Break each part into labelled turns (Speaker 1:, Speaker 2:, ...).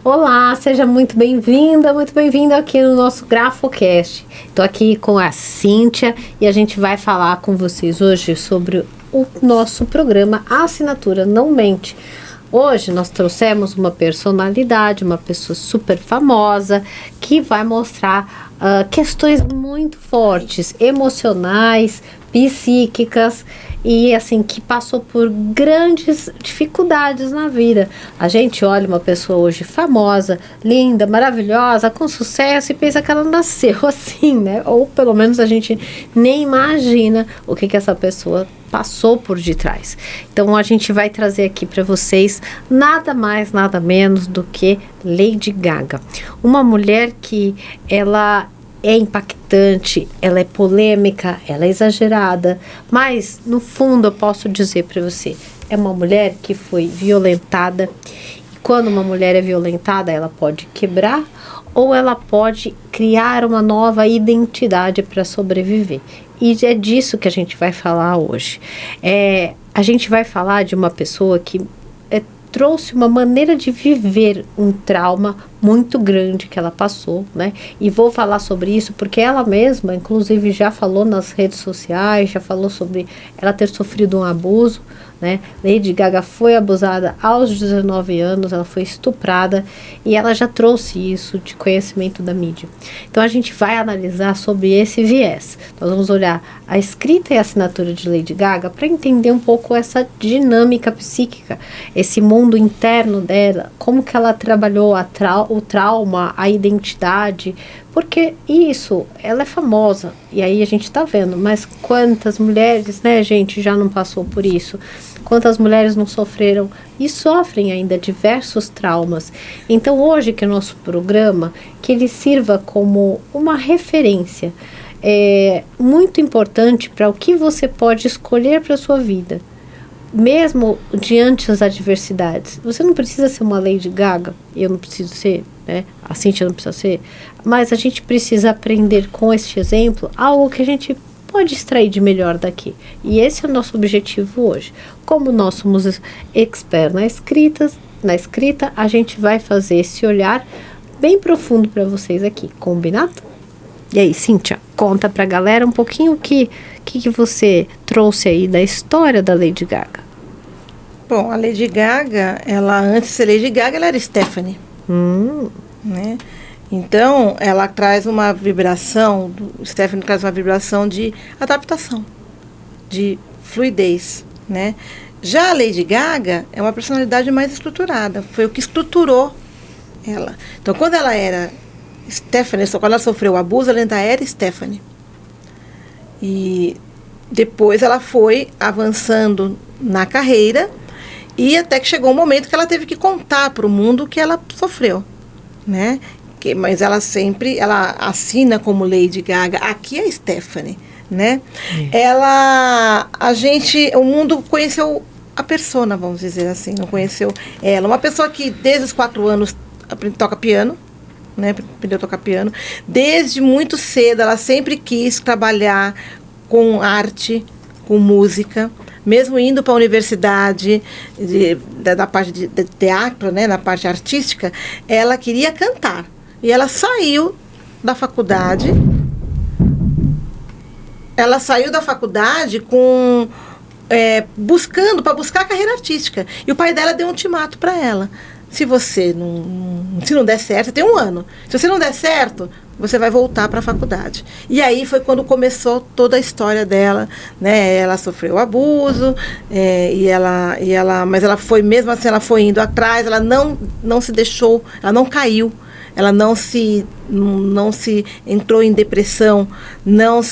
Speaker 1: Olá, seja muito bem-vindo aqui no nosso GrafoCast. Estou aqui com a Cíntia e a gente vai falar com vocês hoje sobre o nosso programa Assinatura Não Mente. Hoje nós trouxemos uma personalidade, uma pessoa super famosa, que vai mostrar questões muito fortes, emocionais, psíquicas e assim, que passou por grandes dificuldades na vida. A gente olha uma pessoa hoje famosa, linda, maravilhosa, com sucesso e pensa que ela nasceu assim, né? Ou pelo menos a gente nem imagina o que essa pessoa passou por detrás. Então a gente vai trazer aqui para vocês nada mais, nada menos do que Lady Gaga. Uma mulher que ela é impactante, ela é polêmica, ela é exagerada, mas no fundo eu posso dizer para você, é uma mulher que foi violentada. E quando uma mulher é violentada, ela pode quebrar ou ela pode criar uma nova identidade para sobreviver. E é disso que a gente vai falar hoje. A gente vai falar de uma pessoa que trouxe uma maneira de viver um trauma muito grande que ela passou, né? E vou falar sobre isso porque ela mesma, inclusive, já falou nas redes sociais, já falou sobre ela ter sofrido um abuso, né? Lady Gaga foi abusada aos 19 anos, ela foi estuprada e ela já trouxe isso de conhecimento da mídia. Então a gente vai analisar sobre esse viés. Nós vamos olhar a escrita e a assinatura de Lady Gaga para entender um pouco essa dinâmica psíquica, esse mundo interno dela, como que ela trabalhou o trauma, a identidade, porque isso, ela é famosa, e aí a gente tá vendo, mas quantas mulheres, né, gente, já não passou por isso? Quantas mulheres não sofreram e sofrem ainda diversos traumas? Então hoje que é nosso programa, que ele sirva como uma referência, muito importante para o que você pode escolher para a sua vida. Mesmo diante das adversidades, você não precisa ser uma Lady Gaga, eu não preciso ser, né? A Cíntia não precisa ser, mas a gente precisa aprender com este exemplo algo que a gente pode extrair de melhor daqui. E esse é o nosso objetivo hoje. Como nós somos experts na escrita, a gente vai fazer esse olhar bem profundo para vocês aqui, combinado? E aí, Cíntia, conta pra galera um pouquinho o que você trouxe aí da história da Lady Gaga.
Speaker 2: Bom, a Lady Gaga, ela antes de ser Lady Gaga, ela era Stephanie. Né? Então, ela traz uma vibração, Stephanie traz uma vibração de adaptação, de fluidez, né? Já a Lady Gaga é uma personalidade mais estruturada, foi o que estruturou ela. Então, quando ela era Stephanie, só quando ela sofreu o abuso, ela ainda era Stephanie. E depois ela foi avançando na carreira e até que chegou um momento que ela teve que contar para o mundo o que ela sofreu, né? Mas ela assina como Lady Gaga, aqui é Stephanie, né? O mundo conheceu a persona, vamos dizer assim, não conheceu ela. Uma pessoa que desde os 4 anos toca piano, né? Aprendeu a tocar piano. Desde muito cedo, ela sempre quis trabalhar com arte, com música, mesmo indo para a universidade da parte de teatro, né? Na parte artística, ela queria cantar. E ela saiu da faculdade. Ela saiu da faculdade para buscar a carreira artística. E o pai dela deu um ultimato para ela. Se não der certo, você tem 1 ano. Se você não der certo, você vai voltar para a faculdade. E aí foi quando começou toda a história dela, né? Ela sofreu abuso, mas ela foi, mesmo assim, ela foi indo atrás, ela não se deixou, ela não caiu, ela não se entrou em depressão, não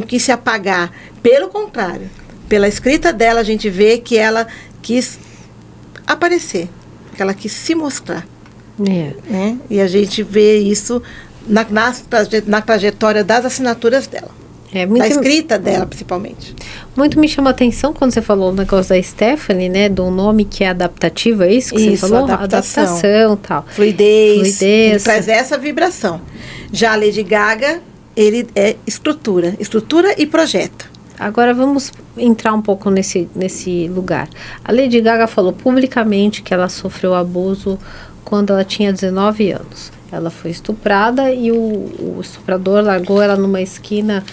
Speaker 2: quis se apagar. Pelo contrário, pela escrita dela, a gente vê que ela quis aparecer, que ela quis se mostrar. Né? E a gente vê isso na trajetória das assinaturas dela. Da escrita dela, principalmente.
Speaker 1: Muito me chamou a atenção quando você falou o negócio da Stephanie, né? Do nome que é adaptativo, é isso que você falou? Adaptação, tal.
Speaker 2: Fluidez. Ele traz essa vibração. Já a Lady Gaga, ele é estrutura e projeta.
Speaker 1: Agora vamos entrar um pouco nesse lugar. A Lady Gaga falou publicamente que ela sofreu abuso quando ela tinha 19 anos. Ela foi estuprada e o estuprador largou ela numa esquina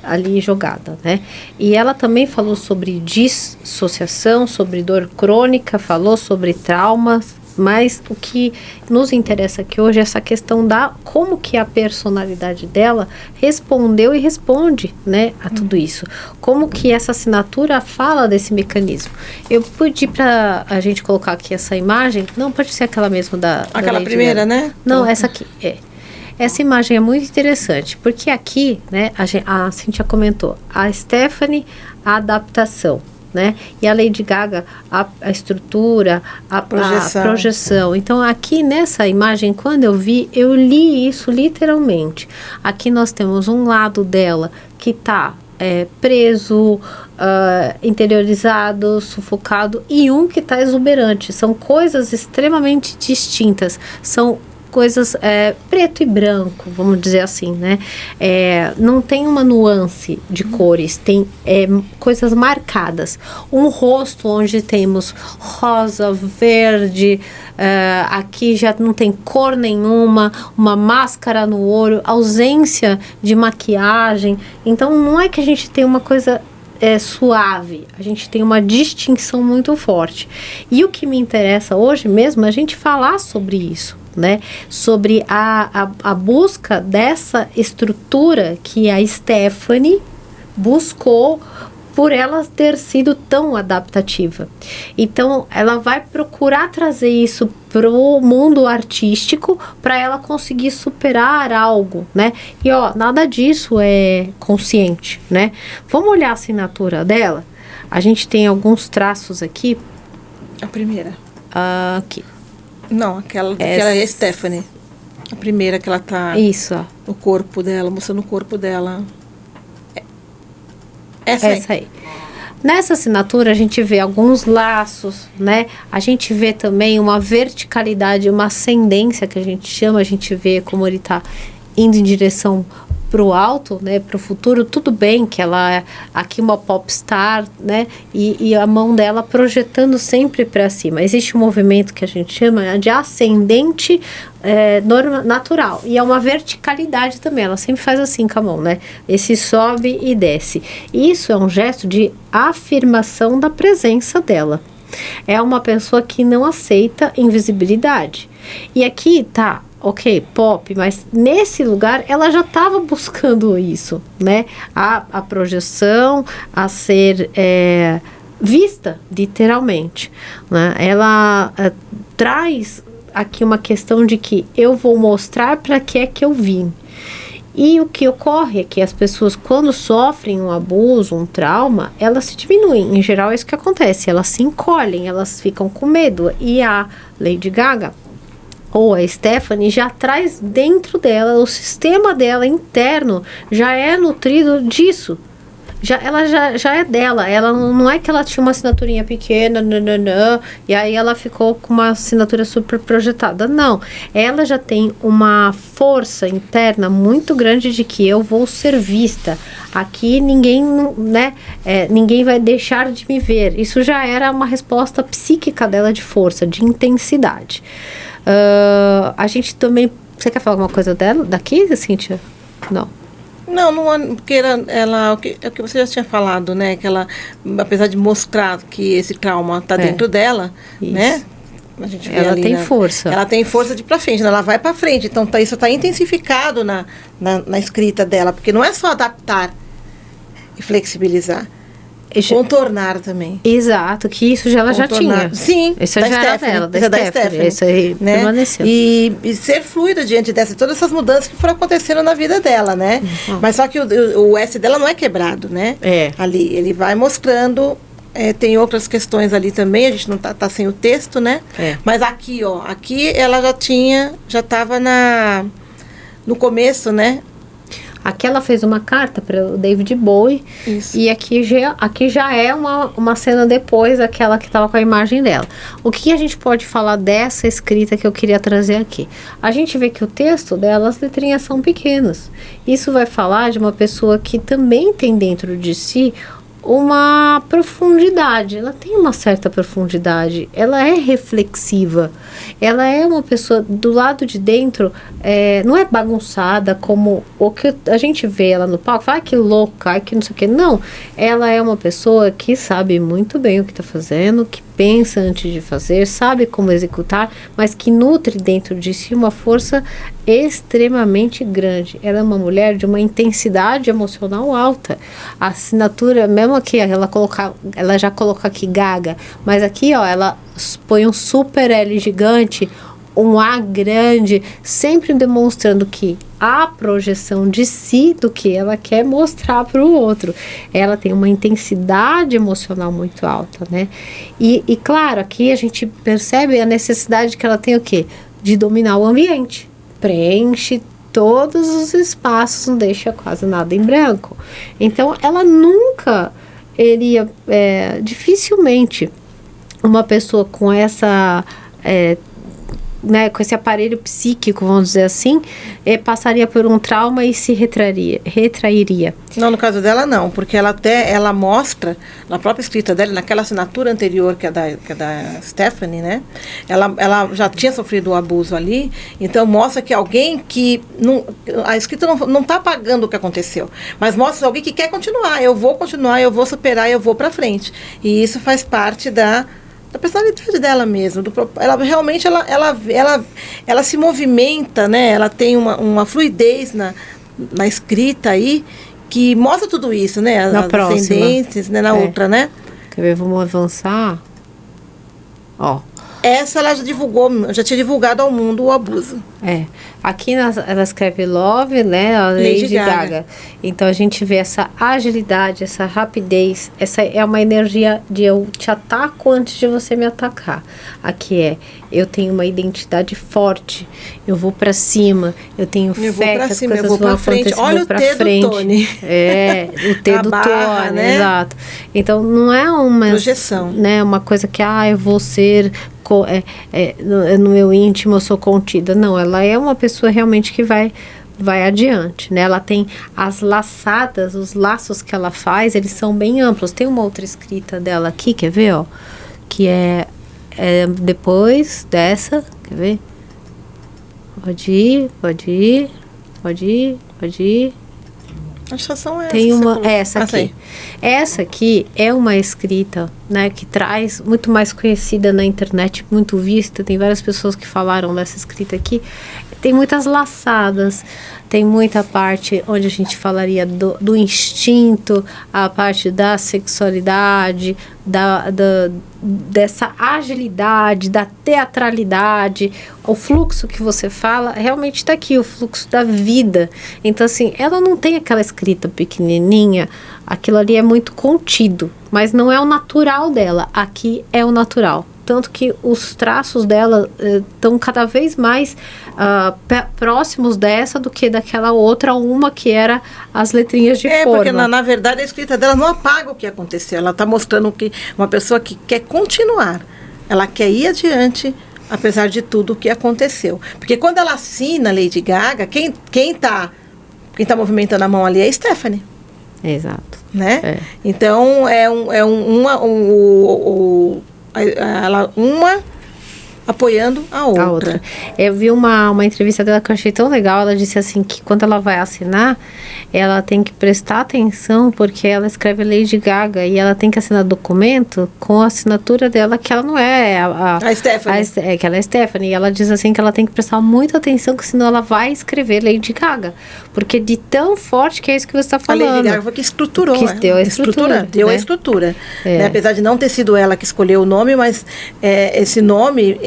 Speaker 1: ali jogada, né? E ela também falou sobre dissociação, sobre dor crônica, falou sobre traumas, mas o que nos interessa aqui hoje é essa questão da como que a personalidade dela respondeu e responde, né, a tudo isso. Como que essa assinatura fala desse mecanismo. Eu pedi para a gente colocar aqui essa imagem, não pode ser aquela mesmo
Speaker 2: aquela primeira, né?
Speaker 1: Não, essa aqui, Essa imagem é muito interessante, porque aqui, né, a Cíntia comentou, a Stephanie, a adaptação, né? E a Lady Gaga, a estrutura, a projeção. Então, aqui nessa imagem, quando eu vi, eu li isso literalmente. Aqui nós temos um lado dela que está preso, interiorizado, sufocado, e um que está exuberante. São coisas extremamente distintas. São coisas preto e branco, vamos dizer assim, né? Não tem uma nuance de cores, tem coisas marcadas. Um rosto onde temos rosa, verde, aqui já não tem cor nenhuma, uma máscara no olho, ausência de maquiagem. Então, não é que a gente tem uma coisa suave, a gente tem uma distinção muito forte. E o que me interessa hoje mesmo é a gente falar sobre isso, né? Sobre a busca dessa estrutura que a Stephanie buscou por ela ter sido tão adaptativa. Então, ela vai procurar trazer isso para o mundo artístico para ela conseguir superar algo, né? E, nada disso é consciente, né? Vamos olhar a assinatura dela? A gente tem alguns traços aqui.
Speaker 2: A primeira.
Speaker 1: Aqui.
Speaker 2: Não, aquela é a Stephanie. A primeira que ela tá...
Speaker 1: Isso, ó.
Speaker 2: O corpo dela, mostrando o corpo dela. Essa aí. Nessa assinatura a gente vê alguns laços, né? A gente vê também uma verticalidade, uma ascendência que a gente chama, a gente vê como ele tá indo em direção pro alto, né, pro futuro. Tudo bem que ela é aqui uma popstar, né, e a mão dela projetando sempre para cima. Existe um movimento que a gente chama de ascendente natural, e é uma verticalidade também, ela sempre faz assim com a mão, né, esse sobe e desce. Isso é um gesto de afirmação da presença dela. É uma pessoa que não aceita invisibilidade. E aqui tá ok, pop, mas nesse lugar ela já estava buscando isso, né? A projeção, a ser vista, literalmente, né? Ela traz aqui uma questão de que eu vou mostrar para que é que eu vim. E o que ocorre é que as pessoas, quando sofrem um abuso, um trauma, elas se diminuem. Em geral é isso que acontece, elas se encolhem, elas ficam com medo. E a Lady Gaga, ou a Stephanie, já traz dentro dela, o sistema dela interno já é nutrido disso. Ela já é dela. Ela não é que ela tinha uma assinaturinha pequena, e aí ela ficou com uma assinatura super projetada. Não. Ela já tem uma força interna muito grande de que eu vou ser vista. Aqui ninguém, né? Ninguém vai deixar de me ver. Isso já era uma resposta psíquica dela de força, de intensidade. A gente também... Você quer falar alguma coisa daqui, Cíntia? Não, porque ela o que você já tinha falado, né? Que ela, apesar de mostrar que esse trauma está dentro dela, isso, né? A gente vê
Speaker 1: ela
Speaker 2: ali,
Speaker 1: tem força.
Speaker 2: Ela tem força de ir para frente, né? Ela vai para frente. Então isso está intensificado na escrita dela, porque não é só adaptar e flexibilizar. Contornar também.
Speaker 1: Exato, que isso ela já tinha.
Speaker 2: Sim,
Speaker 1: isso já era dela, da Stephanie. Isso aí, né? Permaneceu.
Speaker 2: E ser fluida diante todas essas mudanças que foram acontecendo na vida dela, né? Uhum. Mas só que o S dela não é quebrado, né? Ali, ele vai mostrando. Tem outras questões ali também, a gente não tá sem o texto, né? Mas aqui, aqui ela já estava no começo, né?
Speaker 1: Aqui ela fez uma carta para o David Bowie. Isso. E aqui já é uma cena depois daquela que estava com a imagem dela. O que a gente pode falar dessa escrita que eu queria trazer aqui? A gente vê que o texto dela, as letrinhas são pequenas. Isso vai falar de uma pessoa que também tem dentro de si uma profundidade, ela tem uma certa profundidade, ela é reflexiva, ela é uma pessoa do lado de dentro, não é bagunçada como o que a gente vê ela no palco, que louca, que não sei o que, não, ela é uma pessoa que sabe muito bem o que está fazendo, que pensa antes de fazer, sabe como executar, mas que nutre dentro de si uma força extremamente grande. Ela é uma mulher de uma intensidade emocional alta. A assinatura, mesmo aqui, ela já colocou aqui Gaga, mas aqui, ó, ela põe um super L gigante, um A grande, sempre demonstrando que a projeção de si do que ela quer mostrar para o outro. Ela tem uma intensidade emocional muito alta, né? E claro, aqui a gente percebe a necessidade que ela tem o quê? De dominar o ambiente. Preenche todos os espaços, não deixa quase nada em branco. Então, ela nunca iria, dificilmente, uma pessoa com essa... né, com esse aparelho psíquico, vamos dizer assim, passaria por um trauma e se retrairia.
Speaker 2: Não, no caso dela não, porque ela mostra, na própria escrita dela, naquela assinatura anterior que é da Stephanie, né, ela já tinha sofrido o abuso ali, então mostra que alguém que, a escrita não está apagando o que aconteceu, mas mostra alguém que quer continuar, eu vou continuar, eu vou superar, eu vou para frente, e isso faz parte da personalidade dela mesmo. Ela realmente ela se movimenta, né? Ela tem uma fluidez na escrita aí que mostra tudo isso, né? As ascendências, né? Outra, né?
Speaker 1: Quer ver? Vamos avançar. Ó.
Speaker 2: Essa ela já tinha divulgado ao mundo o abuso.
Speaker 1: Aqui ela escreve Love, né? A Lady Gaga. Então a gente vê essa agilidade, essa rapidez. Essa é uma energia de eu te ataco antes de você me atacar. Aqui eu tenho uma identidade forte. Eu vou pra cima. Eu tenho fé que as coisas vão acontecer.
Speaker 2: Olha o T do Tony.
Speaker 1: O T do Tony, né? Exato. Então não é uma
Speaker 2: projeção,
Speaker 1: né? Uma coisa que eu vou ser no meu íntimo eu sou contida. Não, ela é uma pessoa realmente que vai adiante, né? Ela tem as laçadas, os laços que ela faz, eles são bem amplos. Tem uma outra escrita dela aqui, quer ver, ó? Que é depois dessa, quer ver? Pode ir.
Speaker 2: Acho que são essas.
Speaker 1: Tem essa aqui. Essa aqui é uma escrita, né, que traz muito mais conhecida na internet, muito vista. Tem várias pessoas que falaram dessa escrita aqui. Tem muitas laçadas, tem muita parte onde a gente falaria do instinto, a parte da sexualidade, dessa agilidade, da teatralidade. O fluxo que você fala realmente está aqui, o fluxo da vida. Então, assim, ela não tem aquela escrita pequenininha, aquilo ali é muito contido, mas não é o natural dela. Aqui é o natural. Tanto que os traços dela estão cada vez mais próximos dessa do que daquela outra, uma que era as letrinhas de forma.
Speaker 2: Porque na verdade a escrita dela não apaga o que aconteceu. Ela está mostrando que uma pessoa que quer continuar, ela quer ir adiante, apesar de tudo o que aconteceu. Porque quando ela assina Lady Gaga, quem tá movimentando a mão ali é a Stephanie.
Speaker 1: Exato.
Speaker 2: Né? Então, uma apoiando a outra.
Speaker 1: Eu vi uma entrevista dela que eu achei tão legal. Ela disse assim que quando ela vai assinar, ela tem que prestar atenção porque ela escreve Lady Gaga e ela tem que assinar documento com a assinatura dela, que ela não é a Stephanie. Que ela é Stephanie. E ela diz assim que ela tem que prestar muita atenção, que senão ela vai escrever Lady Gaga. Porque de tão forte que é isso que você está falando.
Speaker 2: A Lady Gaga foi que estruturou.
Speaker 1: Que deu a estrutura.
Speaker 2: Deu a estrutura. Né? Apesar de não ter sido ela que escolheu o nome, mas esse nome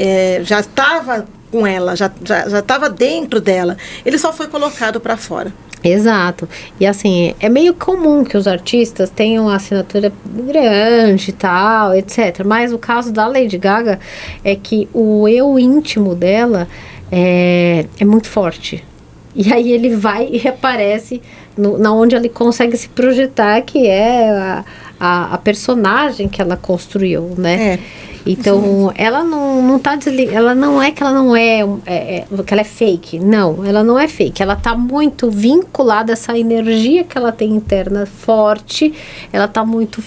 Speaker 2: já estava com ela, já estava dentro dela. Ele só foi colocado para fora.
Speaker 1: Exato. E assim, é meio comum que os artistas tenham uma assinatura grande e tal, etc. Mas o caso da Lady Gaga é que o eu íntimo dela é muito forte. E aí ele vai e aparece na onde ele consegue se projetar, que é a personagem que ela construiu, né? Então, ela não tá desligada, ela não é que ela não que ela é fake. Não, ela não é fake. Ela tá muito vinculada a essa energia que ela tem interna forte. Ela tá muito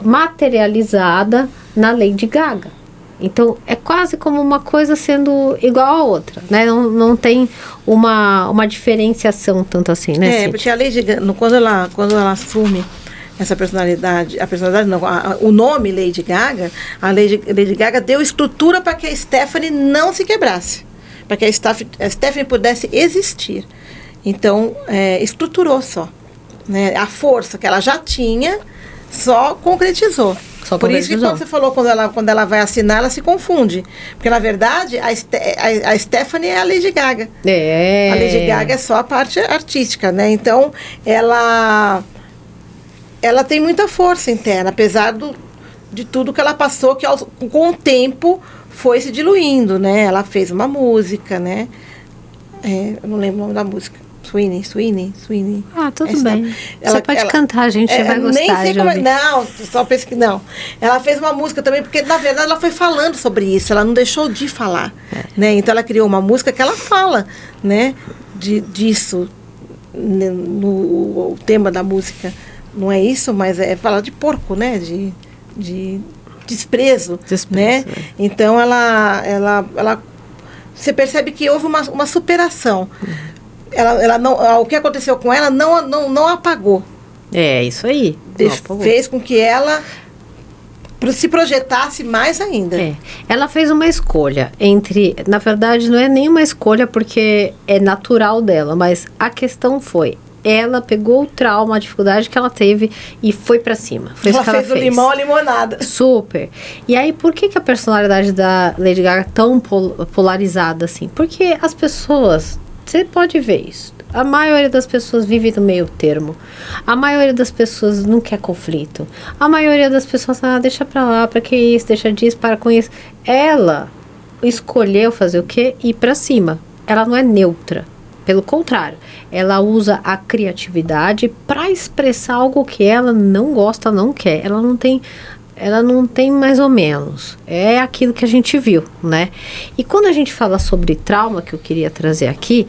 Speaker 1: materializada na Lady Gaga. Então, é quase como uma coisa sendo igual a outra, né? Não tem uma diferenciação tanto assim, né, Cíntia?
Speaker 2: Porque a Lady Gaga, quando ela assume essa personalidade, o nome Lady Gaga, a Lady Gaga deu estrutura para que a Stephanie não se quebrasse, para que a Stephanie pudesse existir. Então, estruturou só, né? A força que ela já tinha só concretizou. Por isso que quando você falou, quando ela vai assinar, ela se confunde. Porque, na verdade, a Stephanie é a Lady Gaga. A Lady Gaga é só a parte artística, né? Então, ela tem muita força interna, apesar de tudo que ela passou, que com o tempo foi se diluindo, né? Ela fez uma música, né? Eu não lembro o nome da música. Sweeney.
Speaker 1: Ah, tudo bem. Você pode cantar, a gente vai gostar.
Speaker 2: Nem sei como não, só penso que não. Ela fez uma música também, porque na verdade ela foi falando sobre isso, ela não deixou de falar, né? Então ela criou uma música que ela fala, né? Disso, o tema da música não é isso, mas falar de porco, né? De desprezo, né? Então ela você percebe que houve uma superação. Ela não, o que aconteceu com ela não apagou.
Speaker 1: Isso aí.
Speaker 2: Fez com que ela se projetasse mais ainda.
Speaker 1: Ela fez uma escolha na verdade não é nenhuma escolha porque é natural dela, mas a questão foi, ela pegou o trauma, a dificuldade que ela teve e foi pra cima.
Speaker 2: Ela fez o limão a limonada.
Speaker 1: Super. E aí, por que a personalidade da Lady Gaga é tão polarizada assim? Porque as pessoas... Você pode ver isso. A maioria das pessoas vive no meio termo. A maioria das pessoas não quer conflito. A maioria das pessoas, deixa pra lá, pra que isso, deixa disso, para com isso. Ela escolheu fazer o quê? Ir pra cima. Ela não é neutra. Pelo contrário, ela usa a criatividade para expressar algo que ela não gosta, não quer. Ela não tem mais ou menos. É aquilo que a gente viu, né? E quando a gente fala sobre trauma, que eu queria trazer aqui,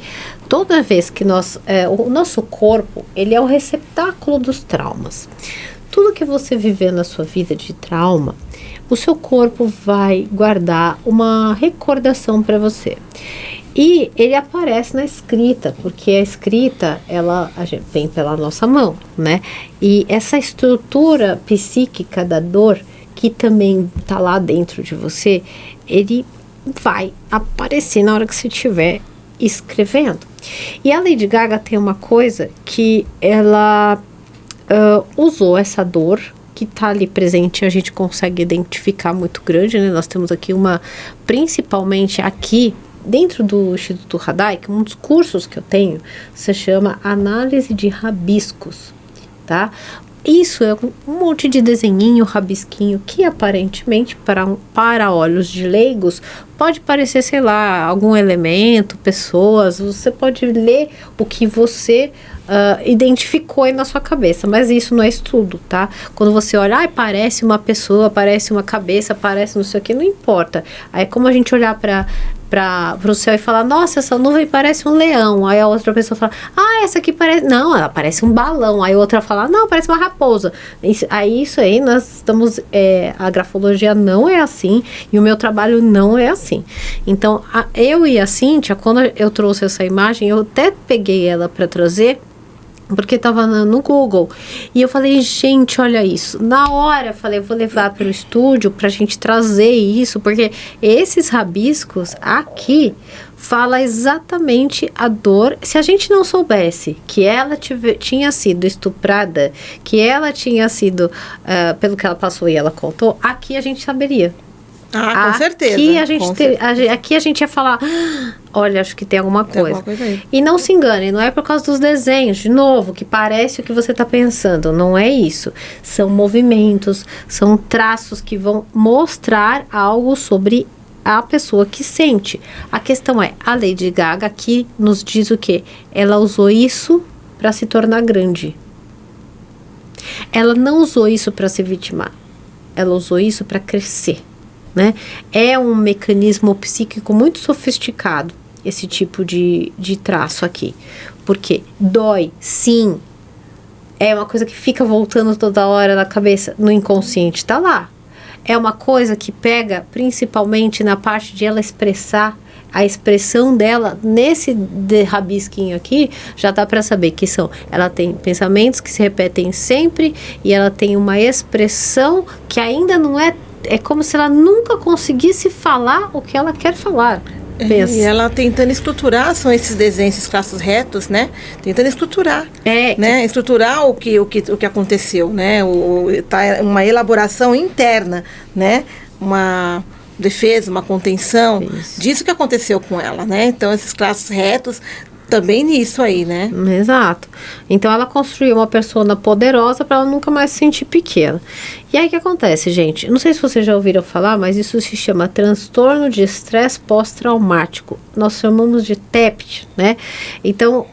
Speaker 1: toda vez que o nosso corpo, ele é o receptáculo dos traumas. Tudo que você viver na sua vida de trauma, o seu corpo vai guardar uma recordação para você. E ele aparece na escrita, porque a escrita, a gente vem pela nossa mão, né? E essa estrutura psíquica da dor, que também está lá dentro de você, ele vai aparecer na hora que você estiver escrevendo. E a Lady Gaga tem uma coisa que ela usou essa dor, que está ali presente, a gente consegue identificar muito grande, né? Nós temos aqui principalmente aqui, dentro do Instituto Haddock, um dos cursos que eu tenho se chama Análise de Rabiscos, tá? Isso é um monte de desenhinho, rabisquinho, que aparentemente para olhos de leigos pode parecer, sei lá, algum elemento, pessoas, você pode ler o que você identificou aí na sua cabeça, mas isso não é estudo, tá? Quando você olha, parece uma pessoa, parece uma cabeça, parece não sei o que, não importa. Aí como a gente olhar para o céu e falar, nossa, essa nuvem parece um leão. Aí a outra pessoa fala, essa aqui parece... Não, ela parece um balão. Aí a outra fala, não, parece uma raposa. Isso aí nós estamos... a grafologia não é assim e o meu trabalho não é assim. Então, eu e a Cíntia, quando eu trouxe essa imagem, eu até peguei ela para trazer, porque estava no Google, e eu falei, gente, olha isso. Na hora eu falei, vou levar para o estúdio para a gente trazer isso, porque esses rabiscos aqui fala exatamente a dor. Se a gente não soubesse que ela tinha sido estuprada, que ela tinha sido, pelo que ela passou e ela contou, aqui a gente saberia.
Speaker 2: Com certeza.
Speaker 1: Aqui a gente ia falar, olha, acho que tem alguma coisa.
Speaker 2: Aí.
Speaker 1: E não se engane, não é por causa dos desenhos, de novo, que parece o que você está pensando. Não é isso. São movimentos, são traços que vão mostrar algo sobre a pessoa que sente. A questão é, a Lady Gaga aqui nos diz o quê? Ela usou isso para se tornar grande. ela não usou isso para se vitimar. Ela usou isso para crescer, né? É um mecanismo psíquico muito sofisticado, esse tipo de traço aqui. Porque dói, sim. É uma coisa que fica voltando toda hora na cabeça, no inconsciente, tá lá. É uma coisa que pega principalmente na parte de ela expressar, a expressão dela nesse rabisquinho aqui, já dá para saber que ela tem pensamentos que se repetem sempre e ela tem uma expressão que ainda não é como se ela nunca conseguisse falar o que ela quer falar. Pensa.
Speaker 2: E ela tentando estruturar, são esses desenhos, esses traços retos, né? Tentando estruturar, né? Estruturar o que aconteceu, né? Tá uma elaboração interna, né? Uma defesa, uma contenção, disso que aconteceu com ela, né? Então, esses traços retos também nisso aí, né?
Speaker 1: Exato. Então, ela construiu uma persona poderosa para ela nunca mais se sentir pequena. E aí, o que acontece, gente? Não sei se vocês já ouviram falar, mas isso se chama transtorno de estresse pós-traumático. Nós chamamos de TEPT, né? Então,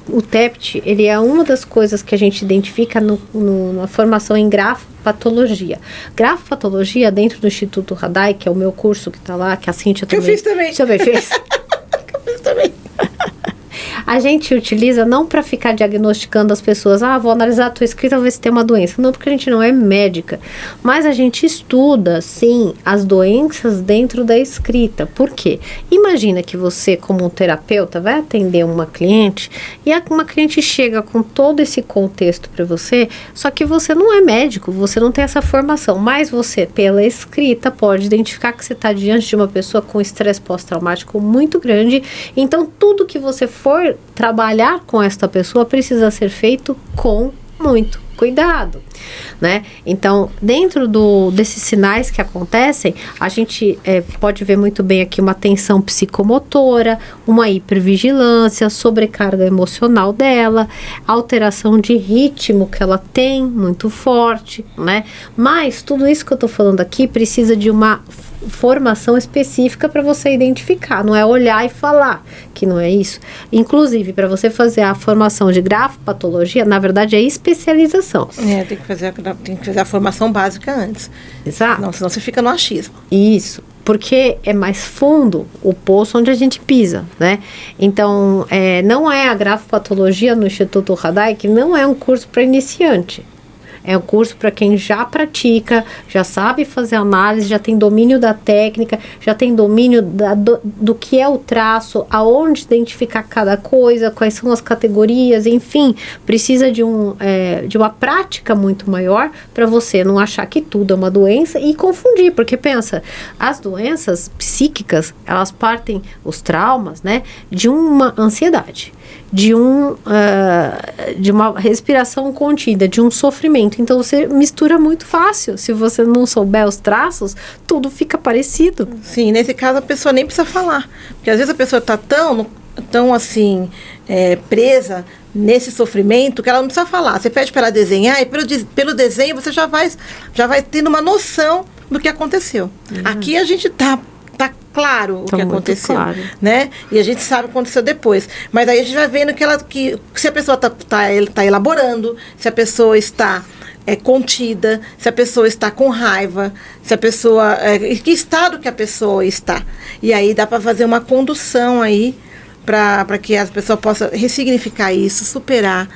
Speaker 1: o TEPT, ele é uma das coisas que a gente identifica na formação em grafopatologia. Grafopatologia, dentro do Instituto Radai, que é o meu curso que está lá, que a Cíntia também...
Speaker 2: Eu fiz também.
Speaker 1: Você também fez?
Speaker 2: Também.
Speaker 1: A gente utiliza não para ficar diagnosticando as pessoas, vou analisar a tua escrita, ver se tem uma doença. Não, porque a gente não é médica. Mas a gente estuda, sim, as doenças dentro da escrita. Por quê? Imagina que você, como um terapeuta, vai atender uma cliente e uma cliente chega com todo esse contexto para você, só que você não é médico, você não tem essa formação, mas você, pela escrita, pode identificar que você está diante de uma pessoa com estresse pós-traumático muito grande. Então, tudo que você for trabalhar com esta pessoa precisa ser feito com muito cuidado, né? Então, dentro desses sinais que acontecem, a gente pode ver muito bem aqui uma tensão psicomotora, uma hipervigilância, sobrecarga emocional dela, alteração de ritmo que ela tem muito forte, né? Mas tudo isso que eu tô falando aqui precisa de uma formação específica para você identificar, não é olhar e falar, que não é isso. Inclusive, para você fazer a formação de grafopatologia, na verdade é especialização.
Speaker 2: Tem que fazer a formação básica antes.
Speaker 1: Exato.
Speaker 2: Senão você fica no achismo.
Speaker 1: Isso, porque é mais fundo o poço onde a gente pisa, né? Então, não é a grafopatologia no Instituto Radai, que não é um curso para iniciante. É um curso para quem já pratica, já sabe fazer análise, já tem domínio da técnica, já tem domínio do que é o traço, aonde identificar cada coisa, quais são as categorias, enfim, precisa de uma prática muito maior para você não achar que tudo é uma doença e confundir, porque pensa, as doenças psíquicas, elas partem, os traumas, né, de uma ansiedade, de uma respiração contida, de um sofrimento. Então você mistura muito fácil. Se você não souber os traços, tudo fica parecido.
Speaker 2: Sim, nesse caso a pessoa nem precisa falar, porque às vezes a pessoa está tão assim presa nesse sofrimento que ela não precisa falar. Você pede para ela desenhar e pelo desenho você já vai tendo uma noção do que aconteceu. Aqui a gente tá claro o que aconteceu, claro, né? E a gente sabe o que aconteceu depois. Mas aí a gente vai vendo que se a pessoa tá elaborando, se a pessoa está contida, se a pessoa está com raiva, se a pessoa... em que estado que a pessoa está. E aí dá para fazer uma condução aí para que a pessoa possa ressignificar isso, superar.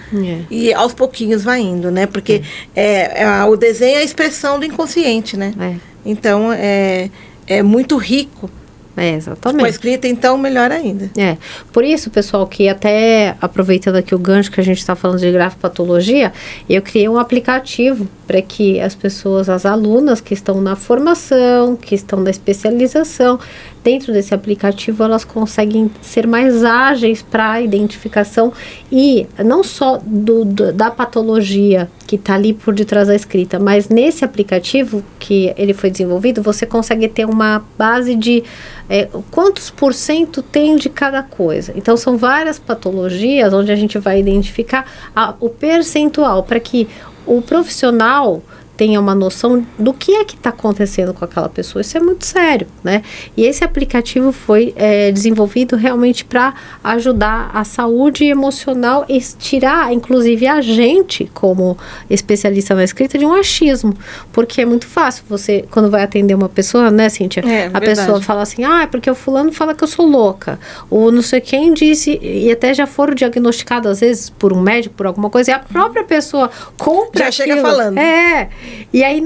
Speaker 2: E aos pouquinhos vai indo, né? Porque o desenho é a expressão do inconsciente, né? Então, é muito rico.
Speaker 1: Exatamente.
Speaker 2: Com a escrita, então, melhor ainda.
Speaker 1: Por isso, pessoal, que até aproveitando aqui o gancho que a gente está falando de grafopatologia, eu criei um aplicativo para que as pessoas, as alunas que estão na formação, que estão na especialização, dentro desse aplicativo elas conseguem ser mais ágeis para a identificação e não só da patologia que está ali por detrás da escrita, mas nesse aplicativo que ele foi desenvolvido, você consegue ter uma base de quantos % tem de cada coisa. Então são várias patologias onde a gente vai identificar o percentual para que o profissional tenha uma noção do que é que está acontecendo com aquela pessoa. Isso é muito sério, né? E esse aplicativo foi desenvolvido realmente para ajudar a saúde emocional e tirar, inclusive, a gente, como especialista na escrita, de um achismo. Porque é muito fácil você, quando vai atender uma pessoa, né, Cíntia? A pessoa fala assim, é porque o fulano fala que eu sou louca. Ou não sei quem disse, e até já foram diagnosticados, às vezes, por um médico, por alguma coisa, e a própria pessoa compra
Speaker 2: já chega falando.
Speaker 1: E aí,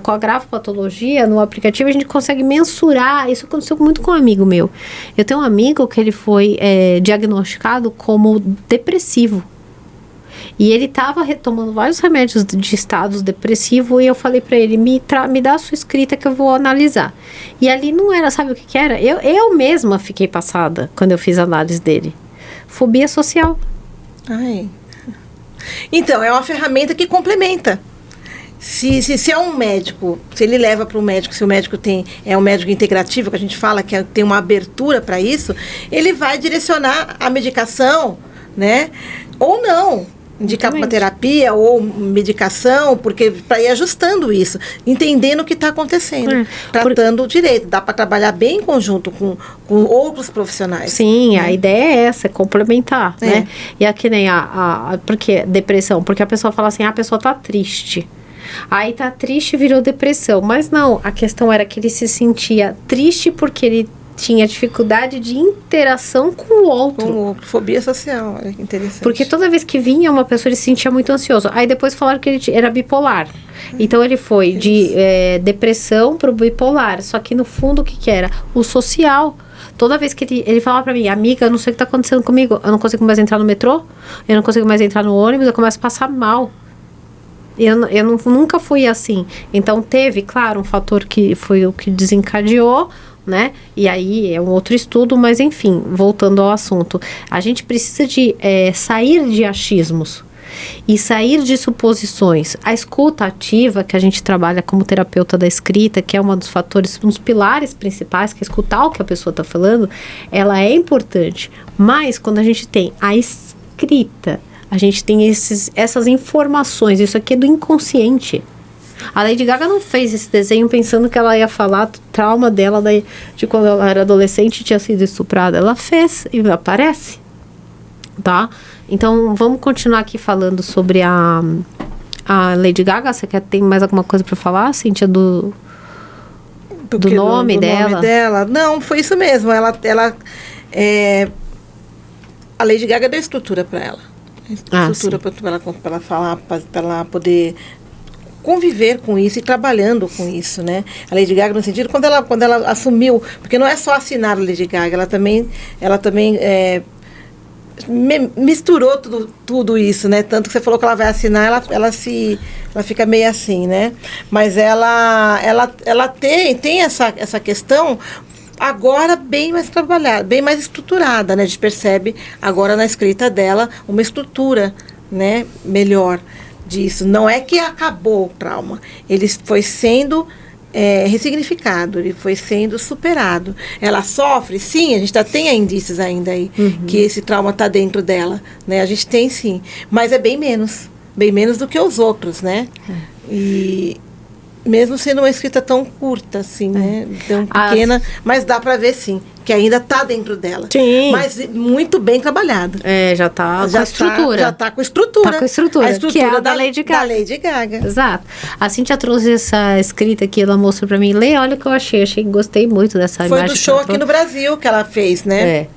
Speaker 1: com a grafopatologia, no aplicativo, a gente consegue mensurar. Isso aconteceu muito com um amigo meu. Eu tenho um amigo que ele foi diagnosticado como depressivo. E ele estava retomando vários remédios de estados depressivos, e eu falei para ele, me dá a sua escrita que eu vou analisar. E ali não era, sabe o que era? Eu mesma fiquei passada quando eu fiz a análise dele. Fobia social.
Speaker 2: Então, é uma ferramenta que complementa. Se é um médico, se ele leva para o médico, se o médico é um médico integrativo, que a gente fala que tem uma abertura para isso, ele vai direcionar a medicação, né? Ou não. Indicar uma terapia ou medicação, porque para ir ajustando isso, entendendo o que está acontecendo, tratando direito. Dá para trabalhar bem em conjunto com outros profissionais.
Speaker 1: Sim, a ideia é essa, é complementar, né? E aqui nem porque depressão, porque a pessoa fala assim, a pessoa está triste. Aí tá triste e virou depressão. Mas não, a questão era que ele se sentia triste porque ele tinha dificuldade de interação com o outro.
Speaker 2: Fobia social, é interessante.
Speaker 1: Porque toda vez que vinha uma pessoa, ele se sentia muito ansioso. Aí depois falaram que ele era bipolar. Então ele foi de depressão para o bipolar. Só que no fundo o que era? O social. Toda vez que ele falava pra mim, amiga, eu não sei o que tá acontecendo comigo. Eu não consigo mais entrar no metrô, eu não consigo mais entrar no ônibus, eu começo a passar mal. Eu nunca fui assim. Então teve, claro, um fator que foi o que desencadeou, né? E aí é um outro estudo, mas enfim, voltando ao assunto. A gente precisa de sair de achismos e sair de suposições. A escuta ativa, que a gente trabalha como terapeuta da escrita, que é um dos fatores, um dos pilares principais, que é escutar o que a pessoa está falando, ela é importante. Mas quando a gente tem a escrita, a gente tem essas informações, isso aqui é do inconsciente. A Lady Gaga não fez esse desenho pensando que ela ia falar do trauma dela de quando ela era adolescente e tinha sido estuprada. Ela fez e aparece, tá? Então, vamos continuar aqui falando sobre a Lady Gaga. Você tem mais alguma coisa para falar, Cíntia, do nome dela?
Speaker 2: Não, foi isso mesmo. A Lady Gaga deu estrutura para ela. Estrutura para ela falar, para ela poder conviver com isso e trabalhando com isso, né? A Lady Gaga, no sentido, quando ela assumiu, porque não é só assinar a Lady Gaga, ela também misturou tudo isso, né? Tanto que você falou que ela vai assinar, ela fica meio assim, né? Mas ela tem essa questão agora bem mais trabalhada, bem mais estruturada, né? A gente percebe agora na escrita dela uma estrutura, né, melhor disso. Não é que acabou o trauma, ele foi sendo ressignificado, ele foi sendo superado. Ela sofre, sim, a gente tem indícios ainda aí que esse trauma está dentro dela, né? A gente tem sim, mas é bem menos do que os outros, né? E mesmo sendo uma escrita tão curta, assim, né? Tão pequena, mas dá para ver, sim, que ainda está dentro dela.
Speaker 1: Sim.
Speaker 2: Mas muito bem trabalhado.
Speaker 1: Já está com estrutura.
Speaker 2: Já está com estrutura.
Speaker 1: Está com estrutura. A estrutura que é a da Lady Gaga.
Speaker 2: Da Lady Gaga.
Speaker 1: Exato. A Cíntia trouxe essa escrita aqui, ela mostrou para mim. Lê, olha o que eu achei. Gostei muito dessa imagem.
Speaker 2: Foi do show aqui no Brasil que ela fez, né?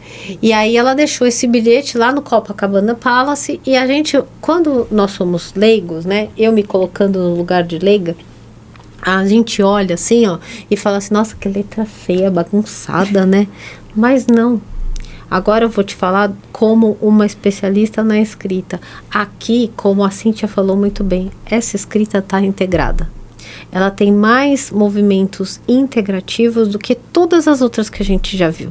Speaker 1: E aí ela deixou esse bilhete lá no Copacabana Palace. E a gente, quando nós somos leigos, né? Eu me colocando no lugar de leiga, a gente olha assim, ó, e fala assim, nossa, que letra feia, bagunçada, né? Mas não. Agora eu vou te falar como uma especialista na escrita. Aqui, como a Cíntia falou muito bem, essa escrita está integrada. Ela tem mais movimentos integrativos do que todas as outras que a gente já viu.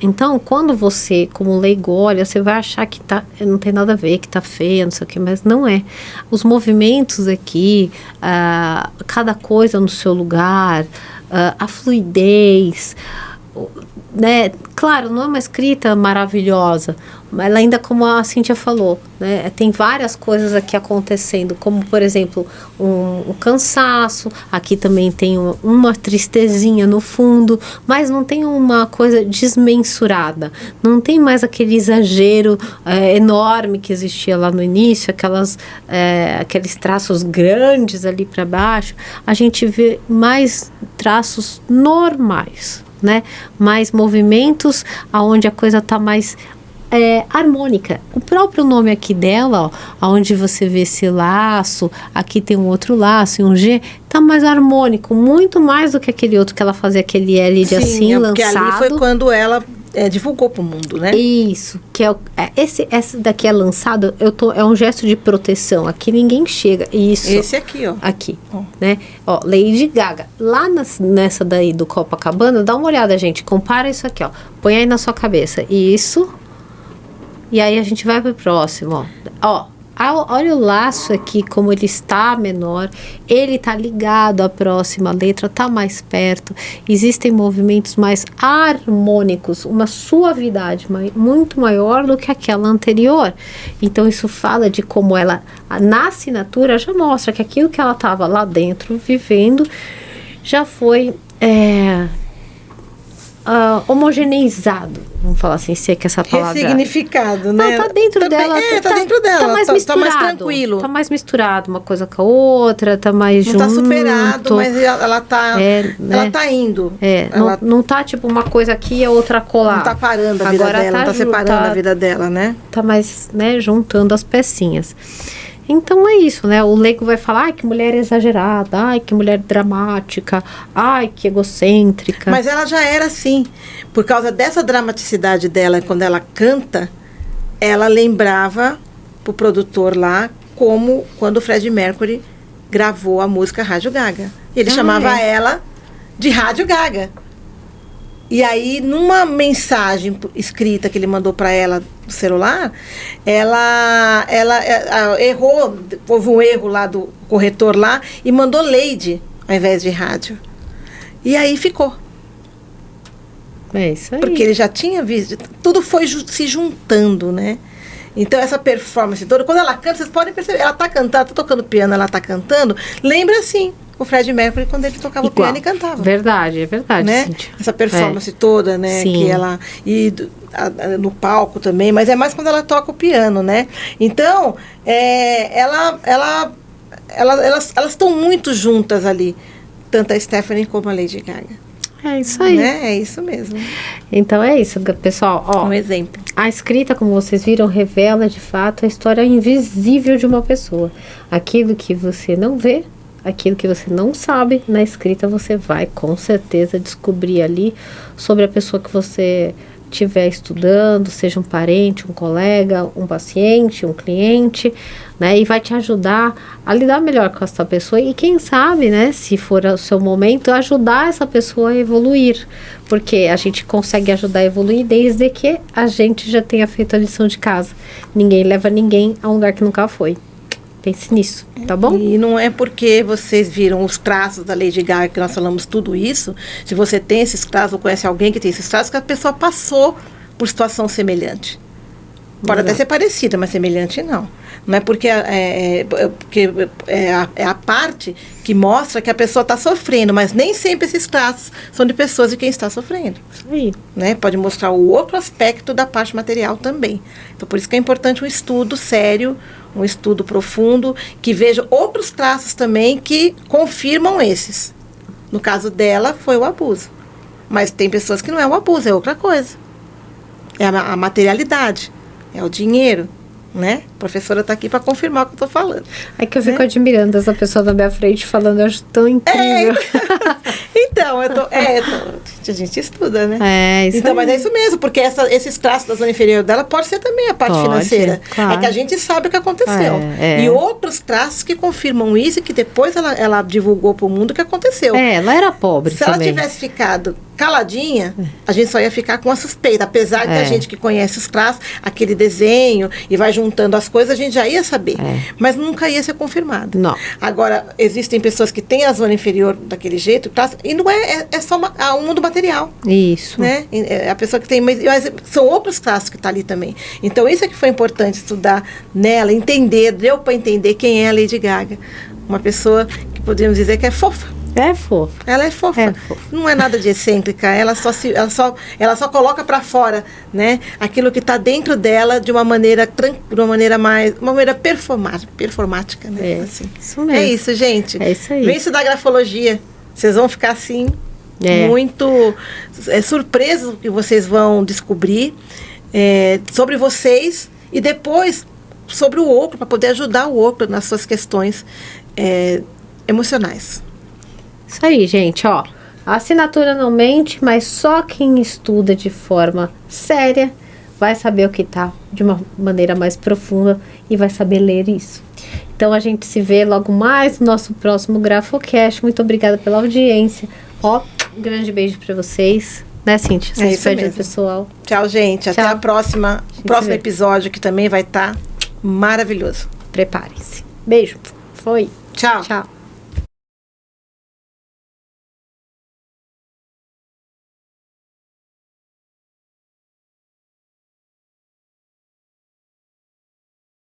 Speaker 1: Então, quando você, como leigo, olha, você vai achar que não tem nada a ver, que tá feia, não sei o que, mas não é. Os movimentos aqui, cada coisa no seu lugar, a fluidez, né, claro, não é uma escrita maravilhosa, mas ela ainda, como a Cíntia falou, né, tem várias coisas aqui acontecendo, como, por exemplo, um cansaço, aqui também tem uma tristezinha no fundo, mas não tem uma coisa desmensurada, não tem mais aquele exagero enorme que existia lá no início, aqueles traços grandes ali para baixo. A gente vê mais traços normais, né? Mais movimentos aonde a coisa está mais harmônica. O próprio nome aqui dela, ó, onde você vê esse laço, aqui tem um outro laço e um G, tá mais harmônico, muito mais do que aquele outro que ela fazia aquele L de assim, lançado.
Speaker 2: Porque ali foi quando ela divulgou pro mundo, né?
Speaker 1: Isso, que esse daqui é lançado, é um gesto de proteção, aqui ninguém chega. Isso.
Speaker 2: Esse aqui, ó.
Speaker 1: Aqui, né? Ó, Lady Gaga. Lá nessa daí do Copacabana, dá uma olhada, gente, compara isso aqui, ó. Põe aí na sua cabeça. Isso. E aí a gente vai pro próximo, ó. Olha o laço aqui, como ele está menor, ele está ligado à próxima letra, está mais perto, existem movimentos mais harmônicos, uma suavidade muito maior do que aquela anterior. Então isso fala de como ela, na assinatura, já mostra que aquilo que ela estava lá dentro vivendo já foi homogeneizado, vamos falar assim, se é que essa palavra...
Speaker 2: Ressignificado, né?
Speaker 1: Não, tá dentro dela.
Speaker 2: Tá dentro dela.
Speaker 1: Tá mais misturado.
Speaker 2: Tá mais tranquilo.
Speaker 1: Tá mais misturado uma coisa com a outra, tá mais junto.
Speaker 2: Não tá superado, mas ela tá...
Speaker 1: né?
Speaker 2: Ela tá indo.
Speaker 1: Não tá tipo uma coisa aqui e a outra colar.
Speaker 2: Não tá parando a vida dela, não tá separando a vida dela, né?
Speaker 1: Tá mais, né, juntando as pecinhas. Então é isso, né? O leigo vai falar, ai, que mulher exagerada, ai, que mulher dramática, ai, que egocêntrica.
Speaker 2: Mas ela já era assim. Por causa dessa dramaticidade dela, quando ela canta, ela lembrava pro produtor lá, como quando o Freddie Mercury gravou a música Rádio Gaga. Ele chamava ela de Rádio Gaga. E aí, numa mensagem escrita que ele mandou para ela no celular, ela errou, houve um erro lá do corretor lá, e mandou Lady ao invés de rádio. E aí ficou.
Speaker 1: É isso aí.
Speaker 2: Porque ele já tinha visto, tudo foi se juntando, né? Então, essa performance toda, quando ela canta, vocês podem perceber, ela tá cantando, tá tocando piano, ela tá cantando, lembra assim o Freddie Mercury quando ele tocava o piano e cantava.
Speaker 1: Verdade, é verdade,
Speaker 2: né?
Speaker 1: Cíntia.
Speaker 2: Essa performance toda, né?
Speaker 1: Sim.
Speaker 2: Que ela... E no palco também, mas é mais quando ela toca o piano, né? Então, elas estão muito juntas ali, tanto a Stephanie como a Lady Gaga.
Speaker 1: É isso aí.
Speaker 2: Né? É isso mesmo.
Speaker 1: Então é isso, pessoal. Ó,
Speaker 2: um exemplo.
Speaker 1: A escrita, como vocês viram, revela de fato a história invisível de uma pessoa. Aquilo que você não vê, aquilo que você não sabe, na escrita você vai com certeza descobrir ali sobre a pessoa que você estiver estudando, seja um parente, um colega, um paciente, um cliente, né? E vai te ajudar a lidar melhor com essa pessoa e quem sabe, né, se for o seu momento, ajudar essa pessoa a evoluir. Porque a gente consegue ajudar a evoluir desde que a gente já tenha feito a lição de casa. Ninguém leva ninguém a um lugar que nunca foi. Pense nisso, tá bom?
Speaker 2: E não é porque vocês viram os traços da Lady Gaga que nós falamos tudo isso, se você tem esses traços ou conhece alguém que tem esses traços, que a pessoa passou por situação semelhante. Pode até ser parecida, mas semelhante não. Não é porque é a parte que mostra que a pessoa está sofrendo, mas nem sempre esses traços são de pessoas de quem está sofrendo.
Speaker 1: Sim.
Speaker 2: Né? Pode mostrar o outro aspecto da parte material também. Então, por isso que é importante um estudo sério, um estudo profundo, que veja outros traços também que confirmam esses. No caso dela, foi o abuso. Mas tem pessoas que não é o abuso, é outra coisa. É a materialidade, é o dinheiro, né? A professora está aqui para confirmar o que eu estou falando.
Speaker 1: É que eu fico admirando essa pessoa na minha frente falando, eu acho tão incrível.
Speaker 2: Então, a gente estuda, né?
Speaker 1: É, isso
Speaker 2: então,
Speaker 1: aí.
Speaker 2: mas é isso mesmo, porque esses traços da zona inferior dela pode ser também a parte financeira.
Speaker 1: Claro.
Speaker 2: É que a gente sabe o que aconteceu. E outros traços que confirmam isso e que depois ela divulgou para o mundo o que aconteceu.
Speaker 1: Ela era pobre
Speaker 2: Se
Speaker 1: também.
Speaker 2: ela tivesse ficado caladinha, a gente só ia ficar com a suspeita. Apesar que a gente que conhece os CRAS, aquele desenho, e vai juntando as coisas, a gente já ia saber. Mas nunca ia ser confirmado.
Speaker 1: Não.
Speaker 2: Agora, existem pessoas que têm a zona inferior daquele jeito, e não é só um mundo material.
Speaker 1: Isso.
Speaker 2: Né? A pessoa que tem... Mas são outros traços que estão ali também. Então, isso é que foi importante estudar nela, entender, deu para entender quem é a Lady Gaga. Uma pessoa que podemos dizer que é fofa.
Speaker 1: É fofa.
Speaker 2: Ela é fofa. Não é nada de excêntrica. Ela só coloca para fora, né? Aquilo que está dentro dela de uma maneira performática, né? Assim.
Speaker 1: Isso mesmo.
Speaker 2: É isso, gente.
Speaker 1: É isso aí.
Speaker 2: Vem estudar grafologia. Vocês vão ficar assim muito surpresos do que vocês vão descobrir sobre vocês e depois sobre o outro, para poder ajudar o outro nas suas questões emocionais.
Speaker 1: Isso aí, gente, ó. A assinatura não mente, mas só quem estuda de forma séria vai saber o que tá de uma maneira mais profunda e vai saber ler isso. Então a gente se vê logo mais no nosso próximo GrafoCast. Muito obrigada pela audiência. Ó, um grande beijo para vocês. Né, Cíntia? Você despede do pessoal.
Speaker 2: Tchau, gente. Até a próxima. O próximo episódio que também vai estar maravilhoso.
Speaker 1: Preparem-se. Beijo. Foi.
Speaker 2: Tchau.
Speaker 1: Tchau.